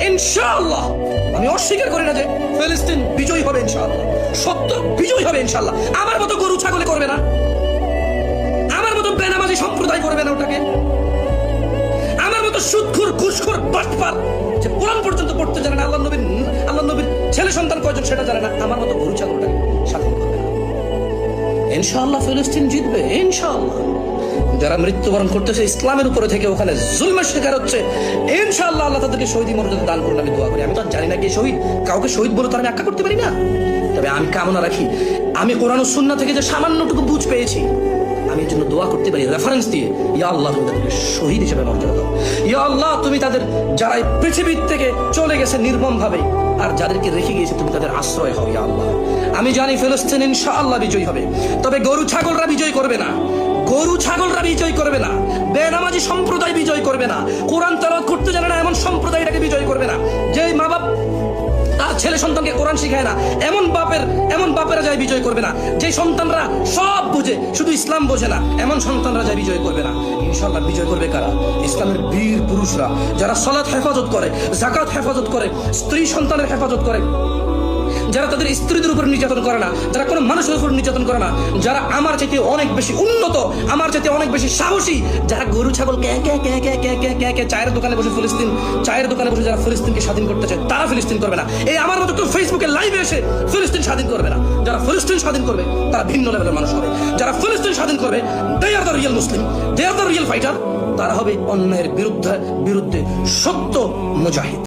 ইনশাআল্লাহ আমি অস্বীকার করি না যে ফিলিস্তিন বিজয়ী হবে ইনশাআল্লাহ, সত্য বিজয়ী হবে ইনশাআল্লাহ। আমার মতো গরু ছাগলে করবে না, আমার মতো বেনামাজি সম্প্রদায় করবে না ওটাকে, আমার মতো সুদখোর ঘুষখোর বাটপার যে কোরআন পর্যন্ত পড়তে জানে না, আল্লাহ নবীর ছেলে সন্তান কয়জন সেটা জানে না, আমার মতো গরু ছাগলটাকে স্বাধীন করবে না। ইনশাআল্লাহ ফিলিস্তিন জিতবে ইনশাআল্লাহ। যারা মৃত্যুবরণ করতেছে ইসলামের উপরে থেকে, ওখানে জুলমের শিকার হচ্ছে, ইনশাআল্লাহ আল্লাহ তাদেরকে শহীদ মর্যাদা দান করুন, আমি দোয়া করি। আমি তো জানি না কি শহীদ, কাউকে শহীদ বলে তো আমি আখ্যা করতে পারি না, তবে আমি কামনা রাখি আমি কোরআন ও সুন্নাহ থেকে যে সামান্যটুকু বুঝ পেয়েছি, আমি এর জন্য দোয়া করতে পারি রেফারেন্স দিয়ে, ইয়া আল্লাহ তুমি তাদেরকে শহীদ হিসেবে মর্যাদা দাও, ইয়া আল্লাহ তুমি তাদের যারা এই পৃথিবীর থেকে চলে গেছে নির্মম ভাবে আর যাদেরকে রেখে গিয়েছে তুমি তাদের আশ্রয় হও ইয়া আল্লাহ। আমি জানি ফিলিস্তিন ইনশাআল্লাহ বিজয়ী হবে, তবে গরু ছাগলরা বিজয় করবে না, গরু ছাগলরা বিজয় করবে না, বেনামাজি সম্প্রদায় বিজয় করবে না, কোরআন তেলাওয়াত করতে জানে না এমন সম্প্রদায়টাকে বিজয় করবে না, যে মা বাপ তার ছেলে সন্তানকে কোরআন শিখায় না এমন বাপেরা যায় বিজয় করবে না, যে সন্তানরা সব বুঝে শুধু ইসলাম বোঝে না এমন সন্তানরা যায় বিজয় করবে না। ইনশাআল্লাহ বিজয় করবে কারা? ইসলামের বীর পুরুষরা, যারা সালাত হেফাজত করে, যাকাত হেফাজত করে, স্ত্রী সন্তানের হেফাজত করে, যারা তাদের স্ত্রীদের উপর নির্যাতন করে না, যারা কোনো মানুষের উপর নির্যাতন করে না, যারা আমার চাইতে অনেক বেশি উন্নত, আমার চাইতে অনেক বেশি সাহসী, যারা গরু ছাগল চায়ের দোকানে বসে যারা ফিলিস্তিনকে স্বাধীন করতে চায়, তারা ফিলিস্তিন করবে না। এই আমার মতো কেউ ফেসবুকে লাইভে এসে ফিলিস্তিন স্বাধীন করবে না। যারা ফিলিস্তিন স্বাধীন করবে তারা ভিন্ন লেভেলের মানুষ হবে। যারা ফিলিস্তিন স্বাধীন করবে, they are the real Muslim, they are the real fighter, তারা হবে অন্যায়ের বিরুদ্ধে সত্য মুজাহিদ।